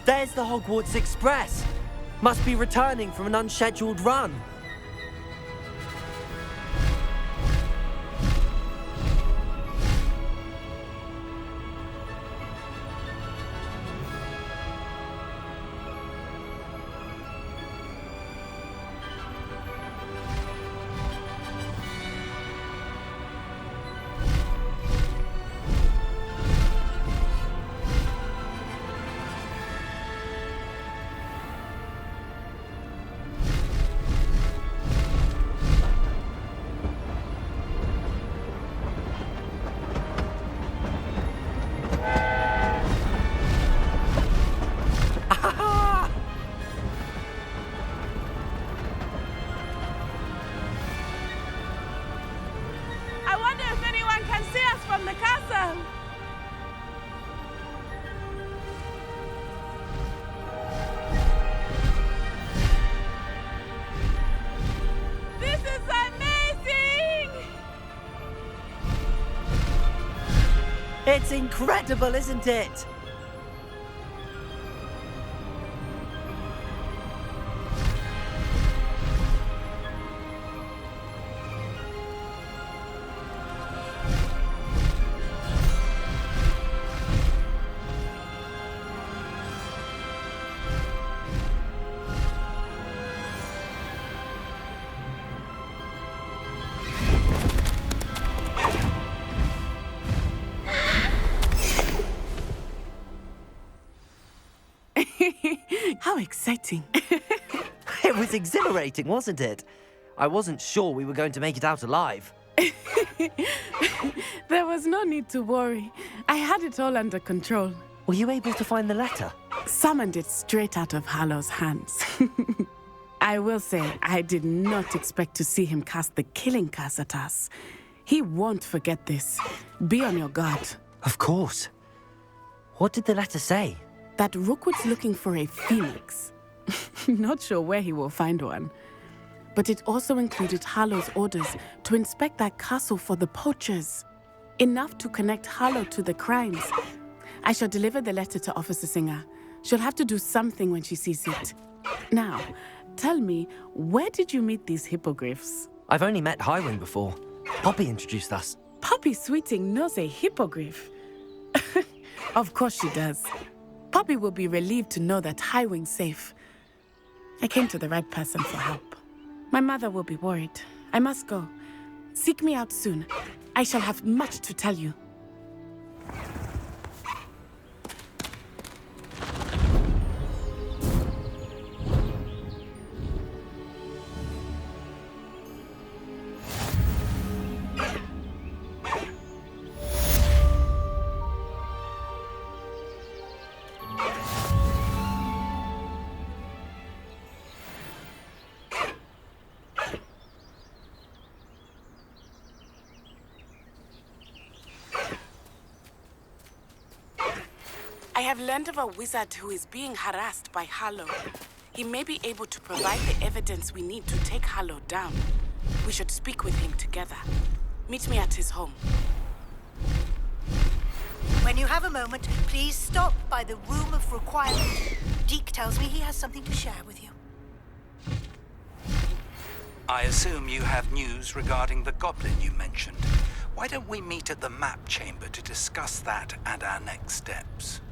There's the Hogwarts Express. Must be returning from an unscheduled run. It's incredible, isn't it? How exciting. It was exhilarating, wasn't it? I wasn't sure we were going to make it out alive. There was no need to worry. I had it all under control. Were you able to find the letter? Summoned it straight out of Hallow's hands. I will say, I did not expect to see him cast the killing curse at us. He won't forget this. Be on your guard. Of course. What did the letter say? That Rookwood's looking for a phoenix. Not sure where he will find one. But it also included Hallow's orders to inspect that castle for the poachers. Enough to connect Hallow to the crimes. I shall deliver the letter to Officer Singer. She'll have to do something when she sees it. Now, tell me, where did you meet these hippogriffs? I've only met Highwing before. Poppy introduced us. Poppy Sweeting knows a hippogriff. Of course she does. Poppy will be relieved to know that Highwing's safe. I came to the right person for help. My mother will be worried. I must go. Seek me out soon. I shall have much to tell you. I have learned of a wizard who is being harassed by Hallow. He may be able to provide the evidence we need to take Hallow down. We should speak with him together. Meet me at his home. When you have a moment, please stop by the Room of Requirement. Deke tells me he has something to share with you. I assume you have news regarding the goblin you mentioned. Why don't we meet at the map chamber to discuss that and our next steps?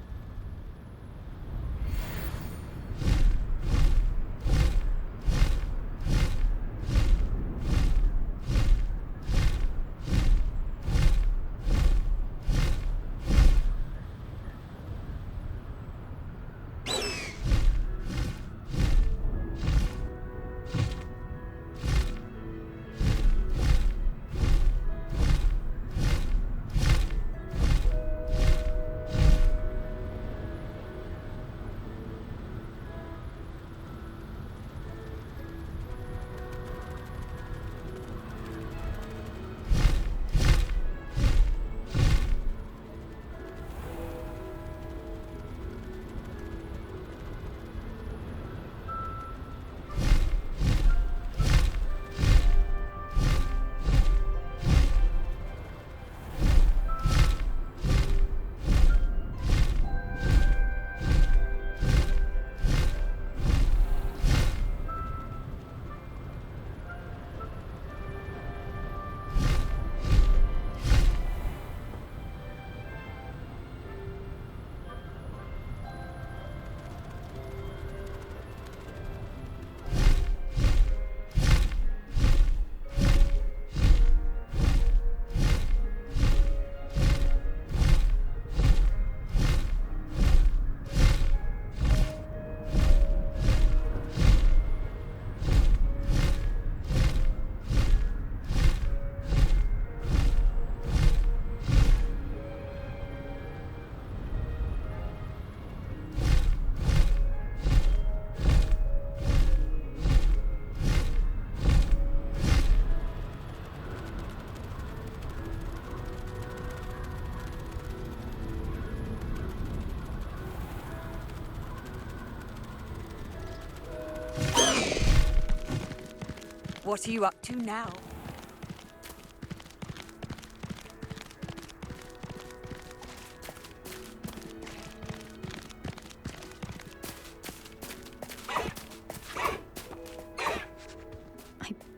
What are you up to now?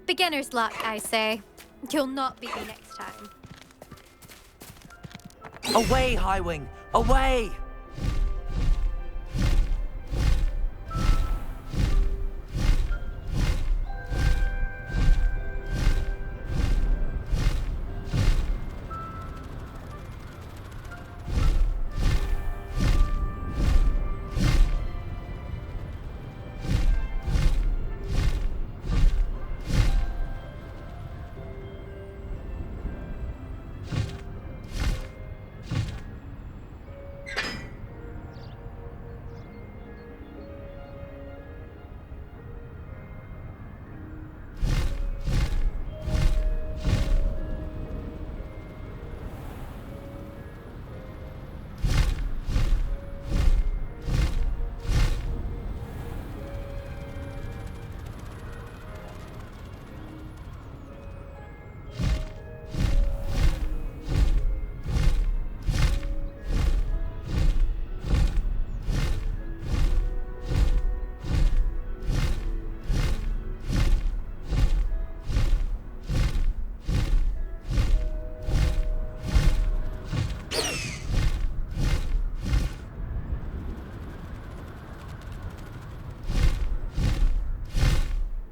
Beginner's luck, I say. You'll not beat me next time. Away, Highwing! Away!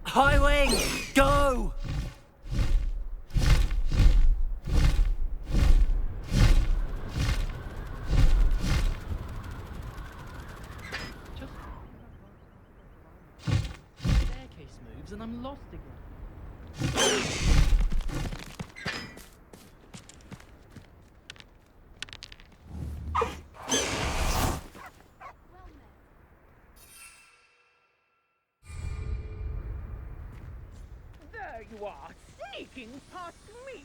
Highwing! Go! Staircase moves and I'm lost again. There you are, sneaking past me!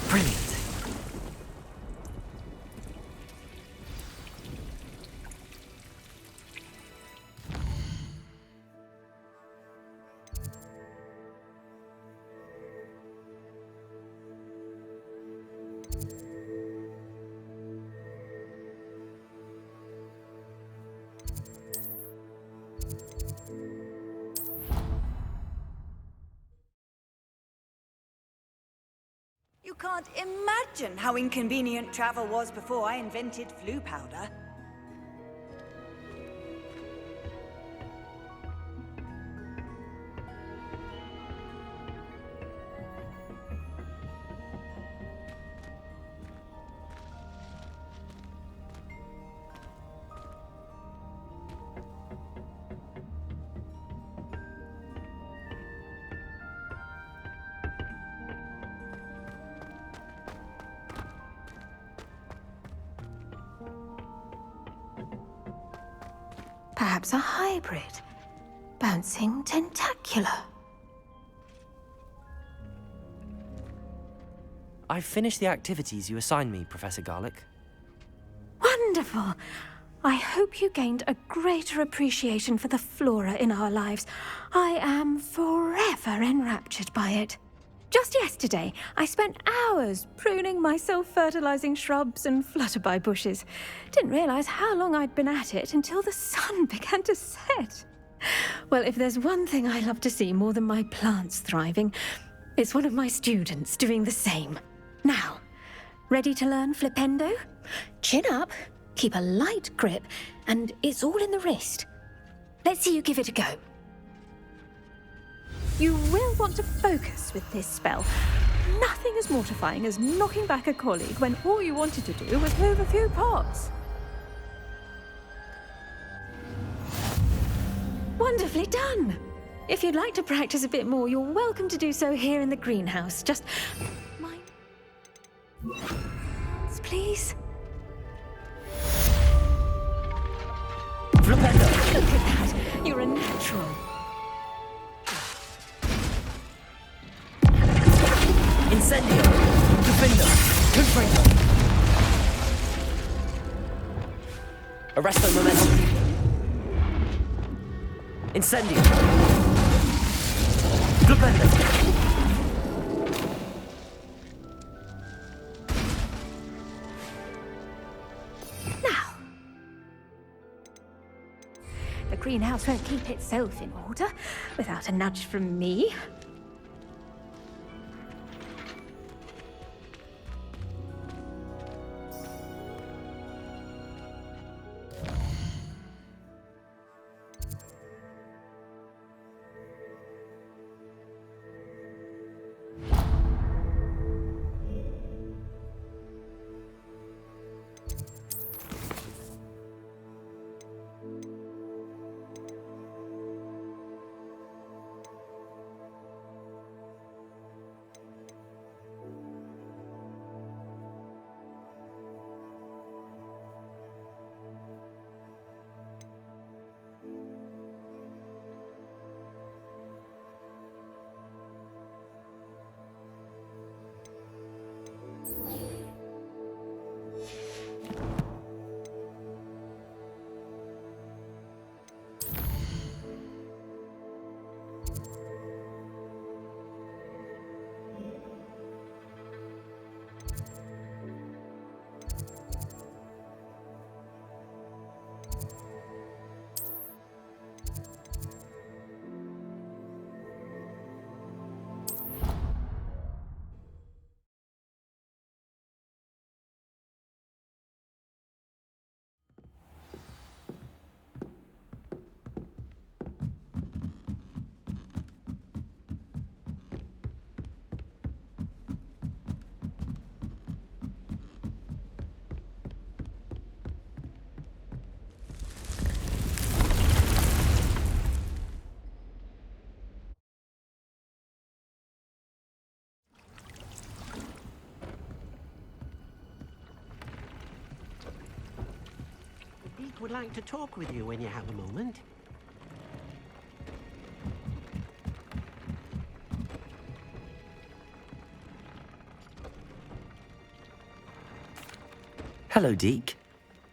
Brilliant. You can't imagine how inconvenient travel was before I invented flu powder. Perhaps a hybrid. Bouncing tentacular. I've finished the activities you assigned me, Professor Garlick. Wonderful. I hope you gained a greater appreciation for the flora in our lives. I am forever enraptured by it. Just yesterday, I spent hours pruning my self-fertilizing shrubs and flutterby bushes. Didn't realize how long I'd been at it until the sun began to set. Well, if there's one thing I love to see more than my plants thriving, it's one of my students doing the same. Now, ready to learn Flipendo? Chin up, keep a light grip, and it's all in the wrist. Let's see you give it a go. You will want to focus with this spell. Nothing as mortifying as knocking back a colleague when all you wanted to do was move a few pots. Wonderfully done! If you'd like to practice a bit more, you're welcome to do so here in the greenhouse. Just mind, please. Flipendo! Look at that! You're a natural. Incendio! Defendo! Confringo! Arresto momentum! Incendio! Flipendo! Now, the greenhouse won't keep itself in order without a nudge from me. Would like to talk with you when you have a moment. Hello, Deke.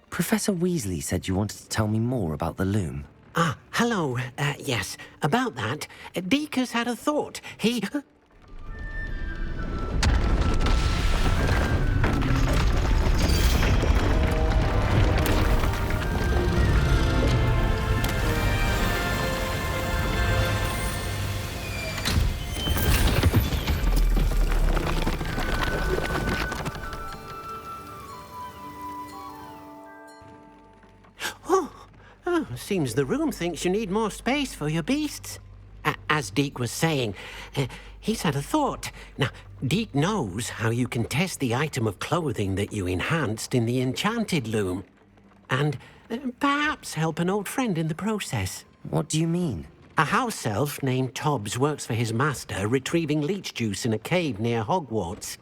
Professor Weasley said you wanted to tell me more about the loom. Ah, hello. Yes, about that. Deke has had a thought. He... Seems the room thinks you need more space for your beasts. As Deke was saying, he's had a thought. Now, Deke knows how you can test the item of clothing that you enhanced in the enchanted loom. And perhaps help an old friend in the process. What do you mean? A house elf named Tobbs works for his master, retrieving leech juice in a cave near Hogwarts.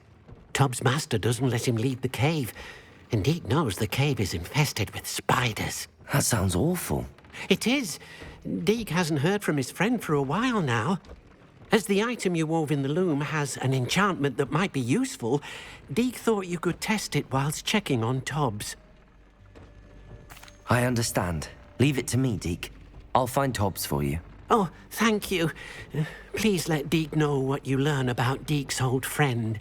Tobbs' master doesn't let him leave the cave, and Deke knows the cave is infested with spiders. That sounds awful. It is. Deke hasn't heard from his friend for a while now. As the item you wove in the loom has an enchantment that might be useful, Deke thought you could test it whilst checking on Tobbs. I understand. Leave it to me, Deke. I'll find Tobbs for you. Oh, thank you. Please let Deke know what you learn about Deke's old friend.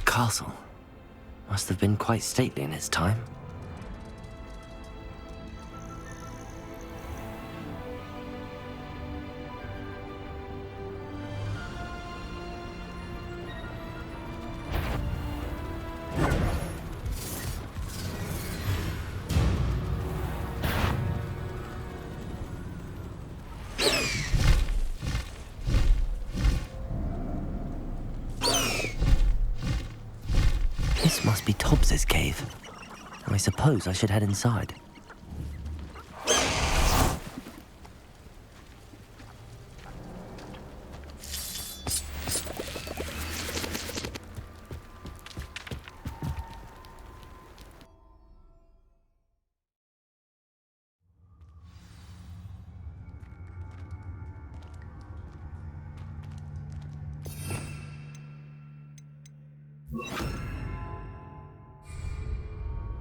Castle must have been quite stately in its time. This must be Tobbs's cave. I suppose I should head inside.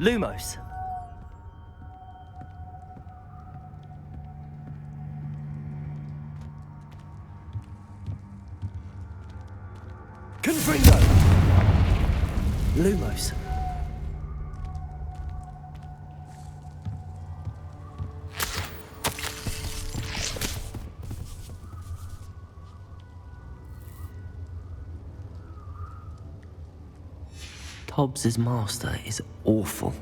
Lumos. Confringo. Lumos. Tobbs's master is awful.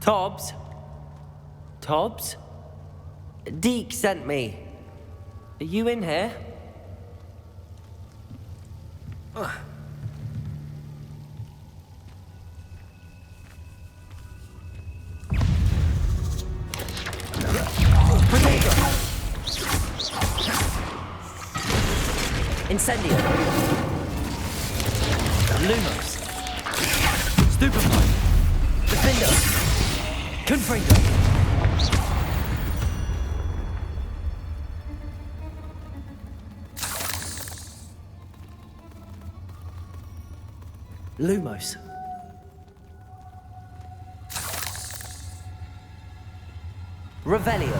Tobbs? Tobbs? Deke sent me. Are you in here? Incendio. Lumos. Stupefy. Defender. Confringo. Lumos. Revelio.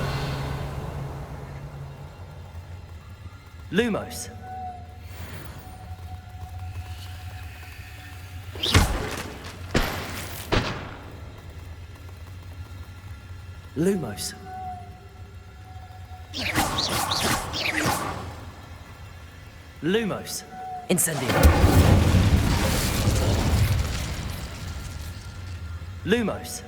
Lumos. Lumos. Lumos. Incendio. Lumos.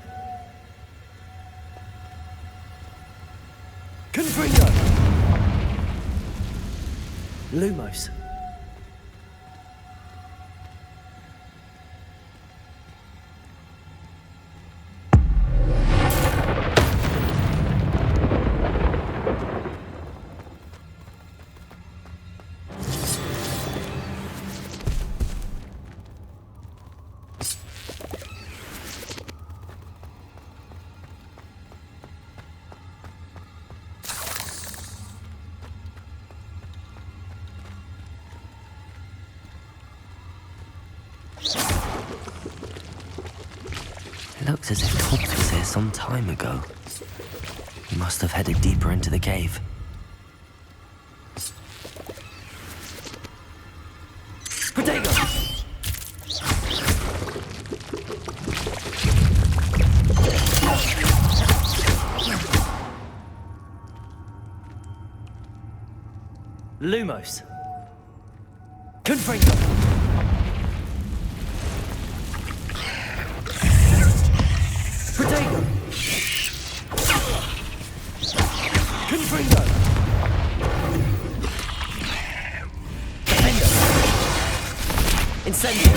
Confringo. Lumos. It looks as if Tobbs was here some time ago. He must have headed deeper into the cave. Protego! Lumos. Confringo. Protego. Confringo. Defendo. Incendio.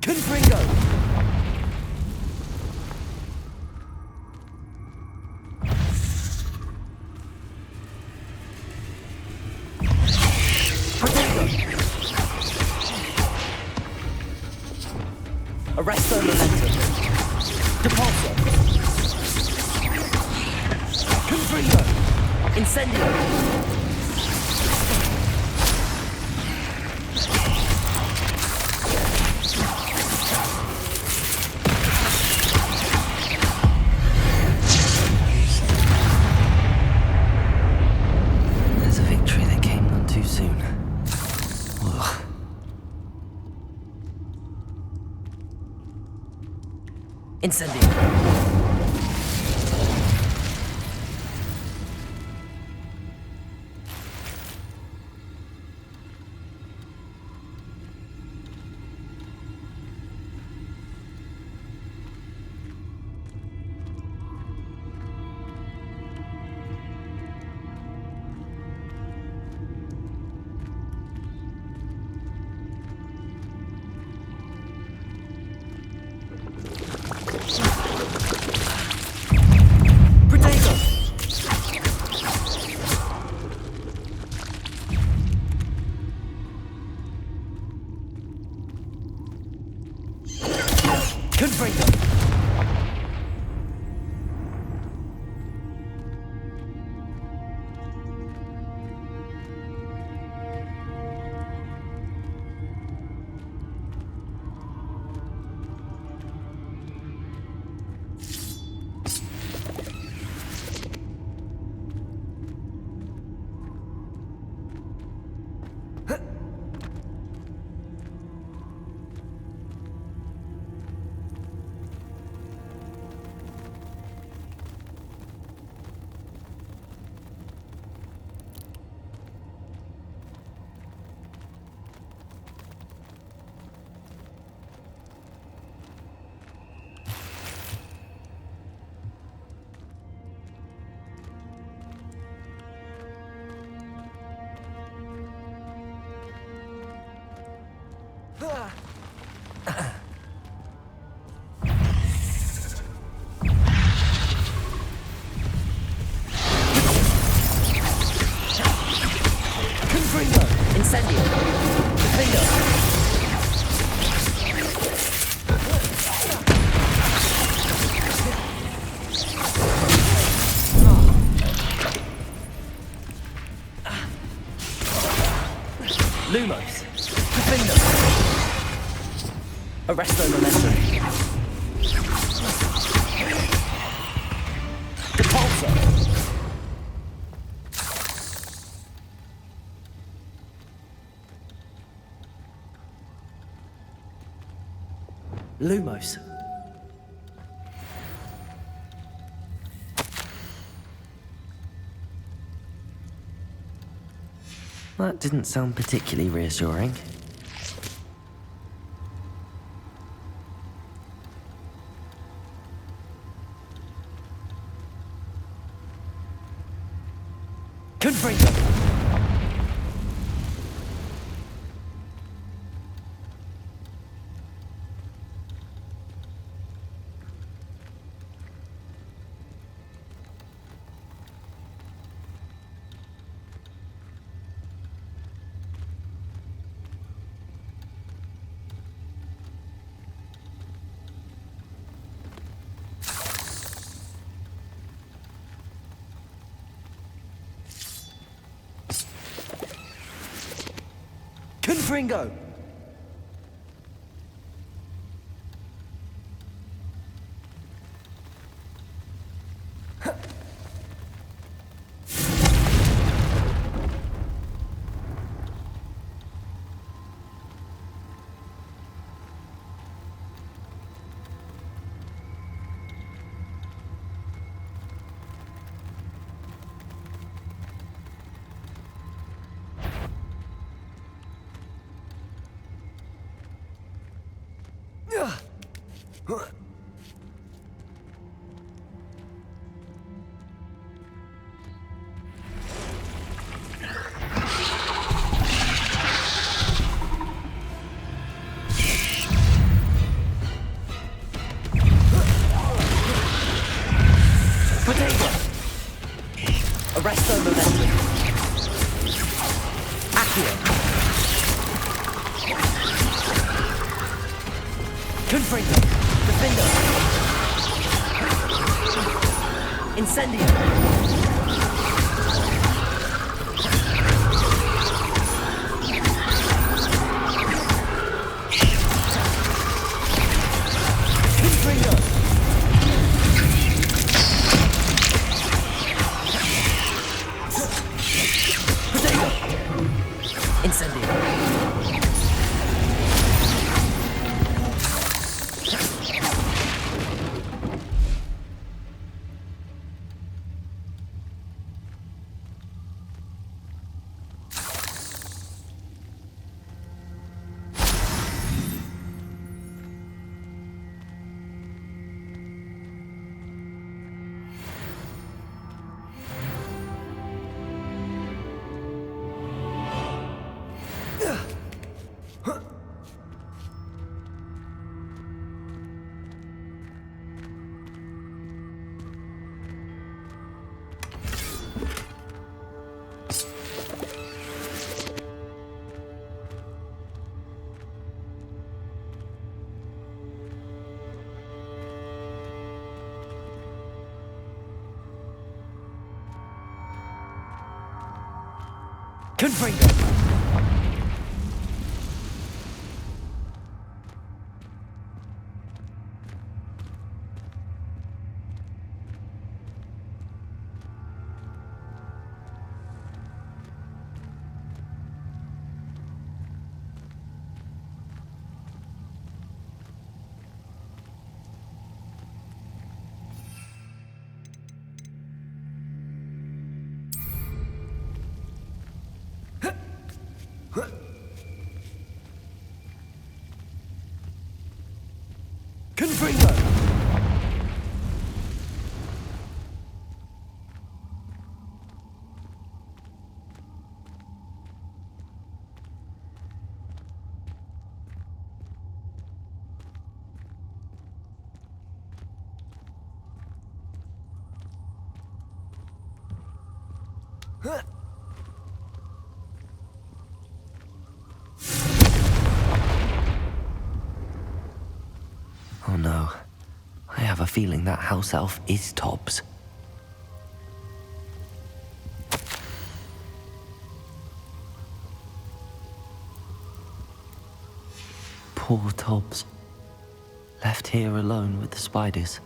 Confringo! Protego! Arresto momentum. Depulso. Confringo! Incendio! Incendio. Confringo. Confringo. Incendio. Defendo. Lumos. Defendo. Arresto momentum. Depulso. Lumos. That didn't sound particularly reassuring. Confringo. Confringo! Arresto momentum. Accio. Confringo. Defendo. Incendio. Confringo. Incendio. Confringo. Confringo! Oh no. I have a feeling that house elf is Tobbs. Poor Tobbs. Left here alone with the spiders.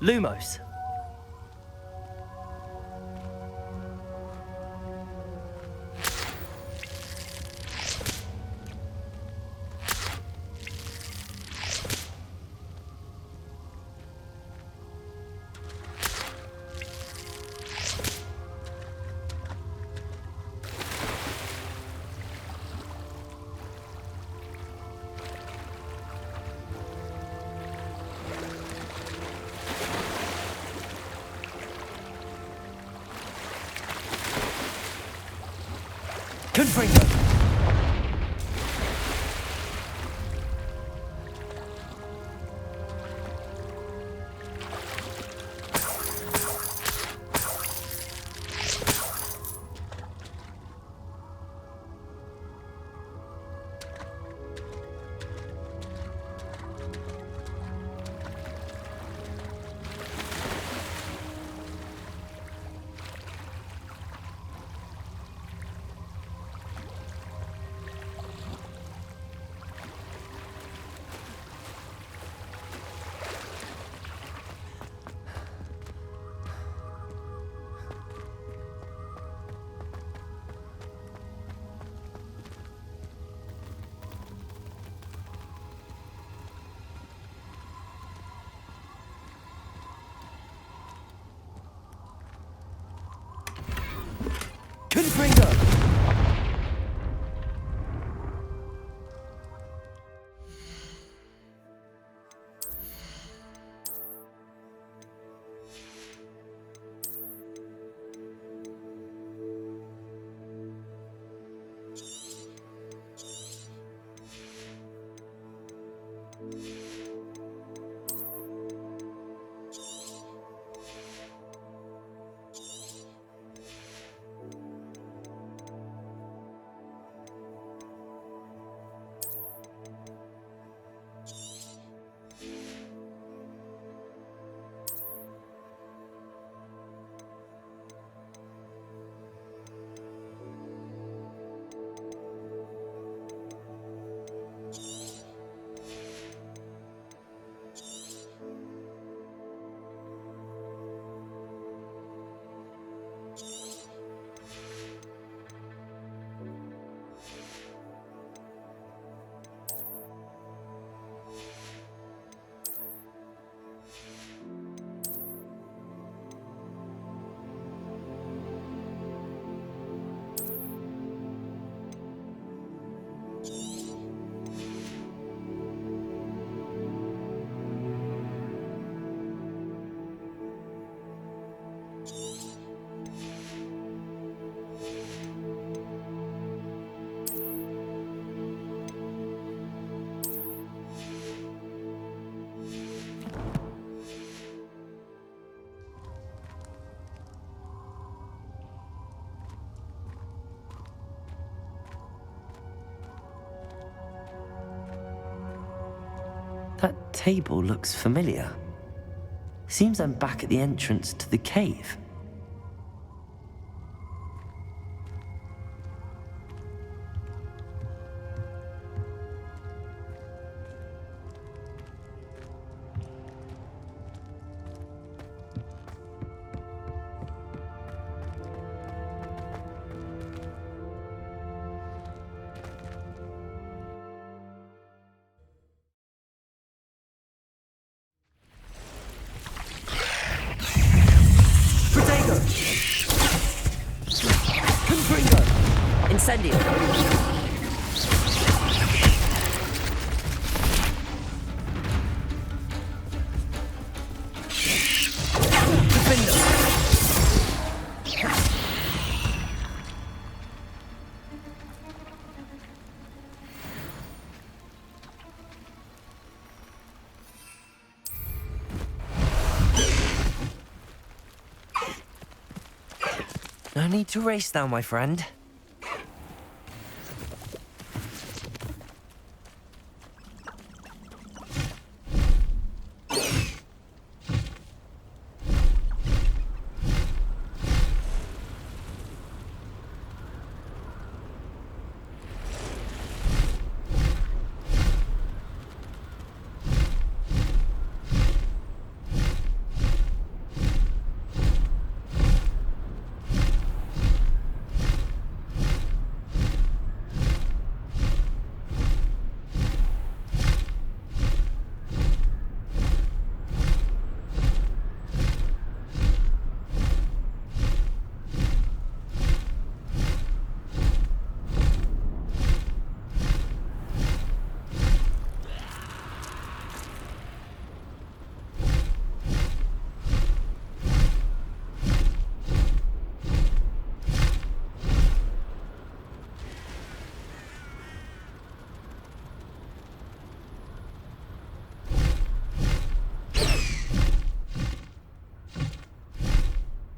Lumos. Confringo. Confringo! That table looks familiar. Seems I'm back at the entrance to the cave. Incendio! No need to race now, my friend.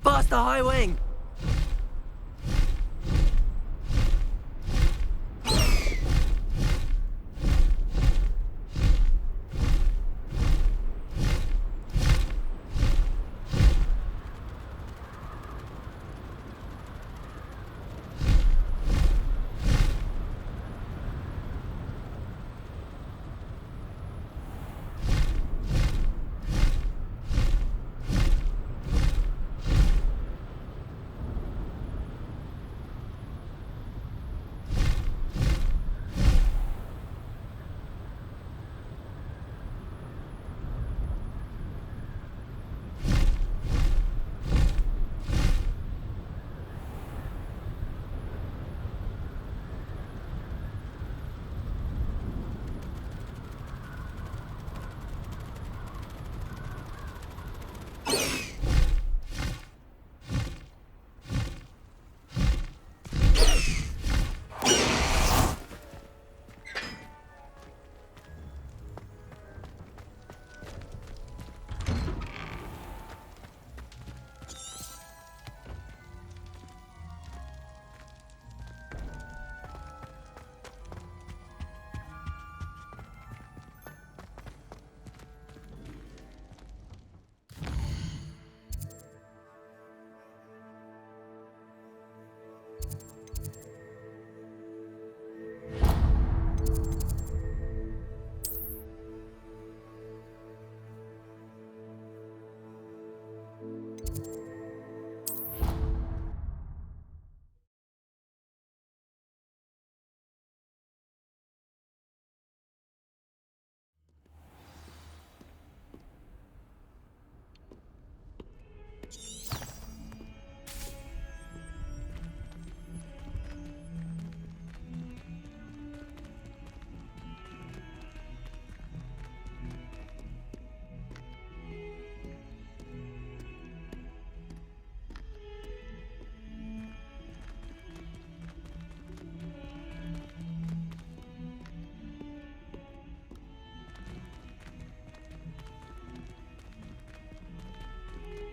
Bust the high wing!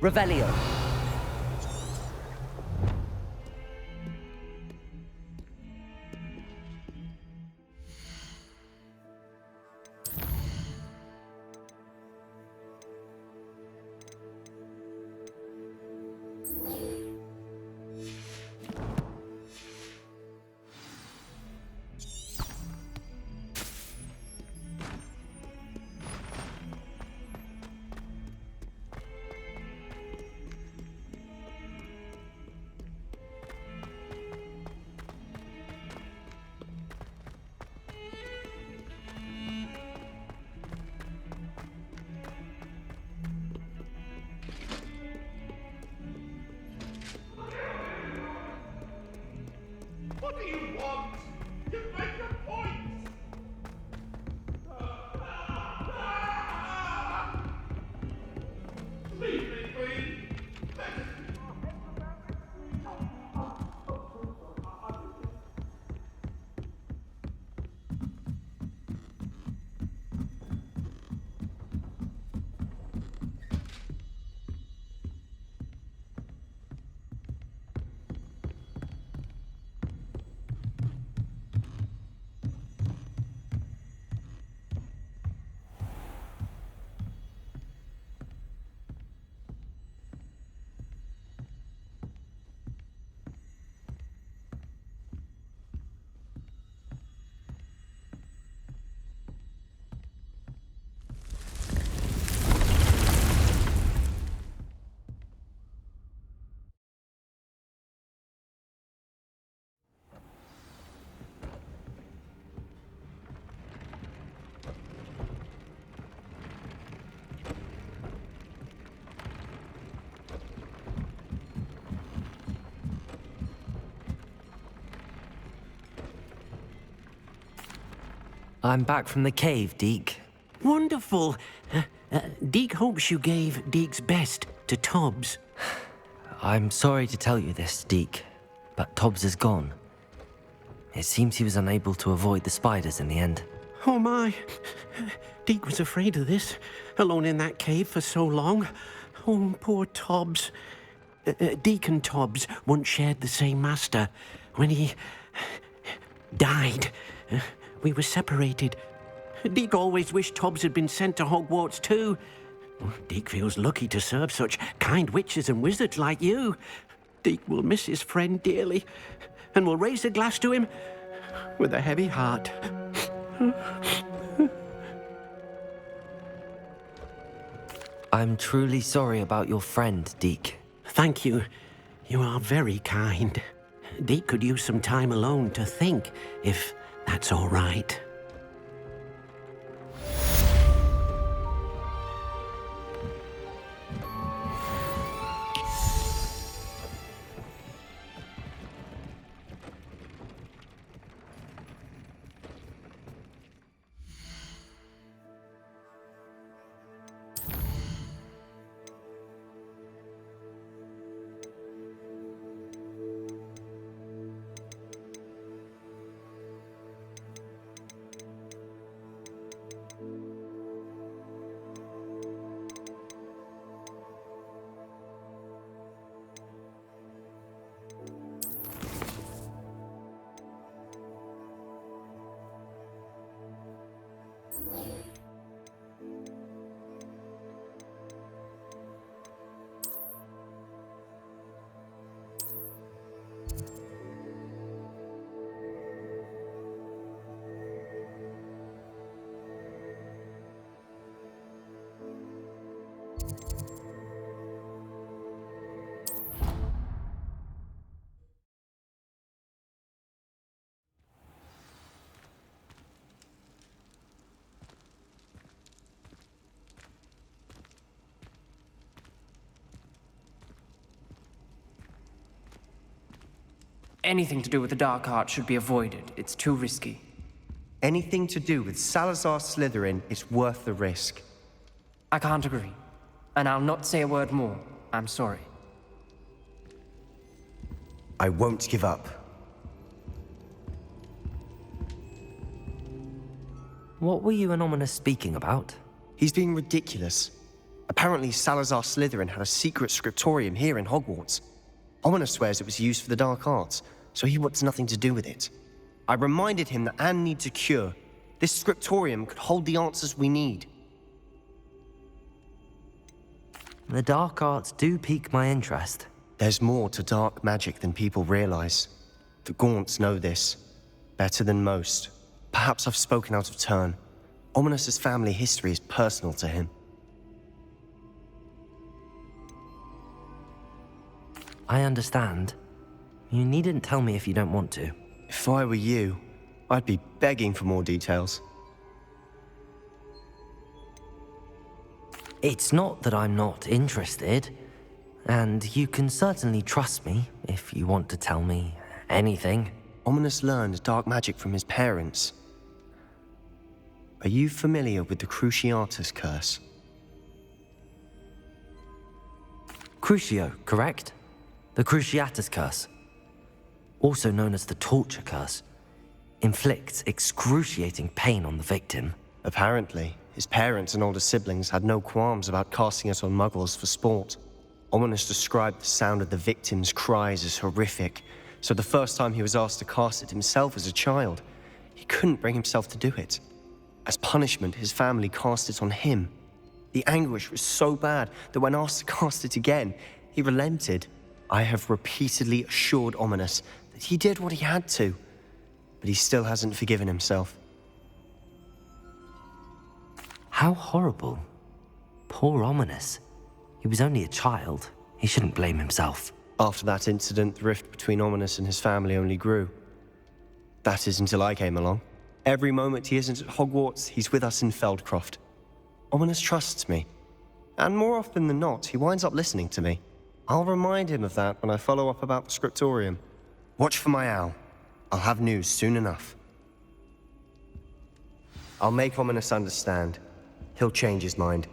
Revelio. What do you want? You make your points! Leave me, please! I'm back from the cave, Deke. Wonderful. Deke hopes you gave Deke's best to Tobbs. I'm sorry to tell you this, Deke, but Tobbs is gone. It seems he was unable to avoid the spiders in the end. Oh my. Deke was afraid of this, alone in that cave for so long. Oh, poor Tobbs. Deke and Tobbs once shared the same master. When he died, we were separated. Deke always wished Tobbs had been sent to Hogwarts too. Deke feels lucky to serve such kind witches and wizards like you. Deke will miss his friend dearly, and will raise a glass to him with a heavy heart. I'm truly sorry about your friend, Deke. Thank you. You are very kind. Deke could use some time alone to think, if that's all right. Anything to do with the dark art should be avoided. It's too risky. Anything to do with Salazar Slytherin is worth the risk. I can't agree. And I'll not say a word more. I'm sorry. I won't give up. What were you and Ominous speaking about? He's being ridiculous. Apparently, Salazar Slytherin had a secret scriptorium here in Hogwarts. Ominous swears it was used for the dark arts, so he wants nothing to do with it. I reminded him that Anne needs a cure. This scriptorium could hold the answers we need. The dark arts do pique my interest. There's more to dark magic than people realize. The Gaunts know this better than most. Perhaps I've spoken out of turn. Ominous's family history is personal to him. I understand. You needn't tell me if you don't want to. If I were you, I'd be begging for more details. It's not that I'm not interested, and you can certainly trust me if you want to tell me anything. Ominous learned dark magic from his parents. Are you familiar with the Cruciatus curse? Crucio, correct? The Cruciatus curse, also known as the torture curse, inflicts excruciating pain on the victim. Apparently, his parents and older siblings had no qualms about casting it on muggles for sport. Ominous described the sound of the victim's cries as horrific, so the first time he was asked to cast it himself as a child, he couldn't bring himself to do it. As punishment, his family cast it on him. The anguish was so bad that when asked to cast it again, he relented. I have repeatedly assured Ominous that he did what he had to, but he still hasn't forgiven himself. How horrible. Poor Ominous. He was only a child. He shouldn't blame himself. After that incident, the rift between Ominous and his family only grew. That is until I came along. Every moment he isn't at Hogwarts, he's with us in Feldcroft. Ominous trusts me. And more often than not, he winds up listening to me. I'll remind him of that when I follow up about the scriptorium. Watch for my owl. I'll have news soon enough. I'll make Ominous understand. He'll change his mind.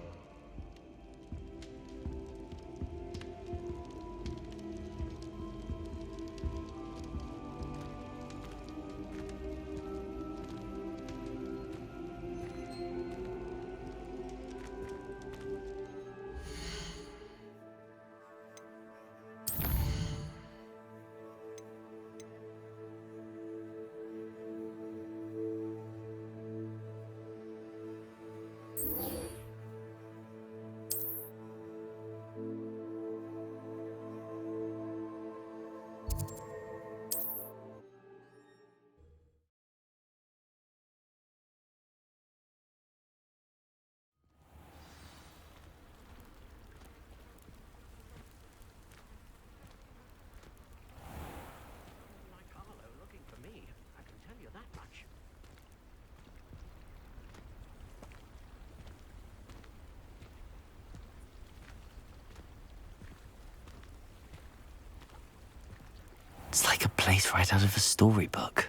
It's like a place right out of a storybook.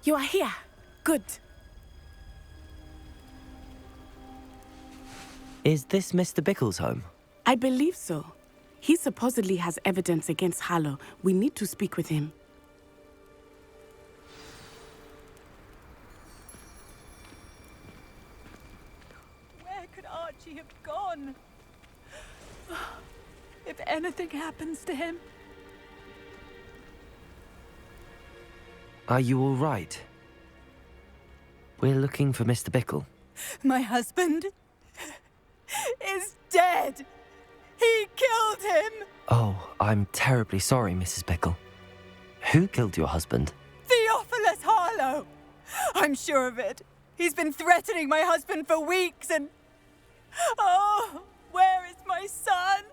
You are here. Good. Is this Mr. Bickle's home? I believe so. He supposedly has evidence against Harlow. We need to speak with him. Where could Archie have gone? If anything happens to him. Are you all right? We're looking for Mr. Bickle. My husband is dead. He killed him. Oh, I'm terribly sorry, Mrs. Bickle. Who killed your husband? Theophilus Harlow. I'm sure of it. He's been threatening my husband for weeks and... Oh, where is my son?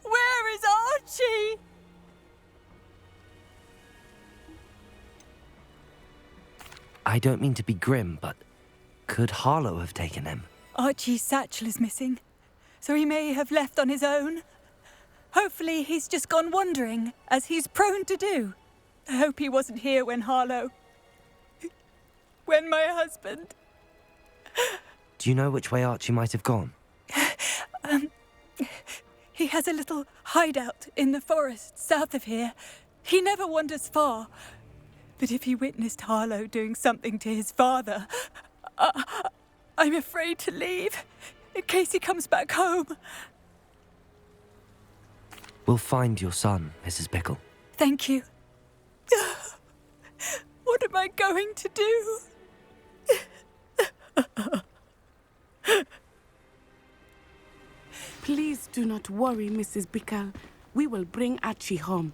Where is Archie? I don't mean to be grim, but could Harlow have taken him? Archie's satchel is missing, so he may have left on his own. Hopefully he's just gone wandering, as he's prone to do. I hope he wasn't here when when my husband... Do you know which way Archie might have gone? He has a little hideout in the forest south of here. He never wanders far. But if he witnessed Harlow doing something to his father, I'm afraid to leave in case he comes back home. We'll find your son, Mrs. Pickle. Thank you. What am I going to do? Please do not worry, Mrs. Pickle. We will bring Archie home.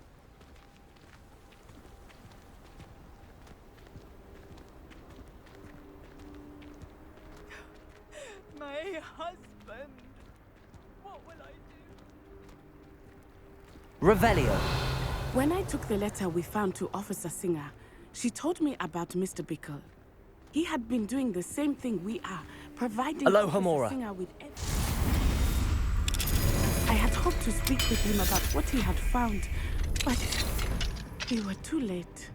My husband. What will I do? Revelio. When I took the letter we found to Officer Singer, she told me about Mr. Pickle. He had been doing the same thing we are, providing Aloha, Officer Mora. Singer with I had hoped to speak with him about what he had found, but we were too late.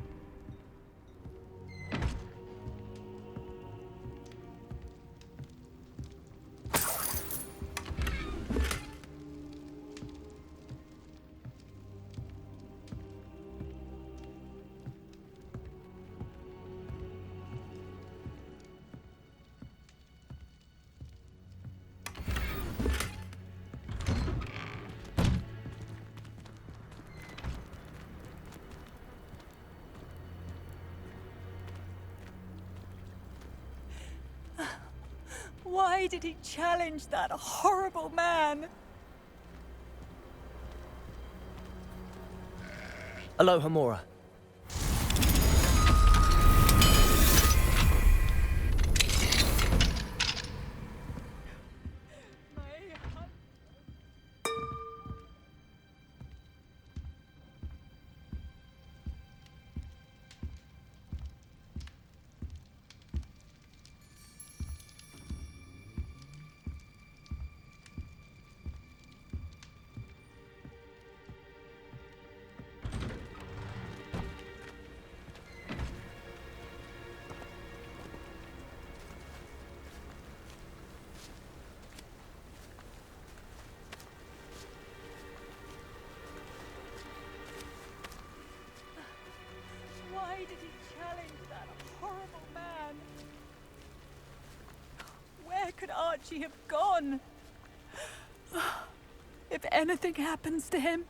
Why did he challenge that horrible man? Aloha, Mora. Why did he challenge that horrible man? Where could Archie have gone? If anything happens to him,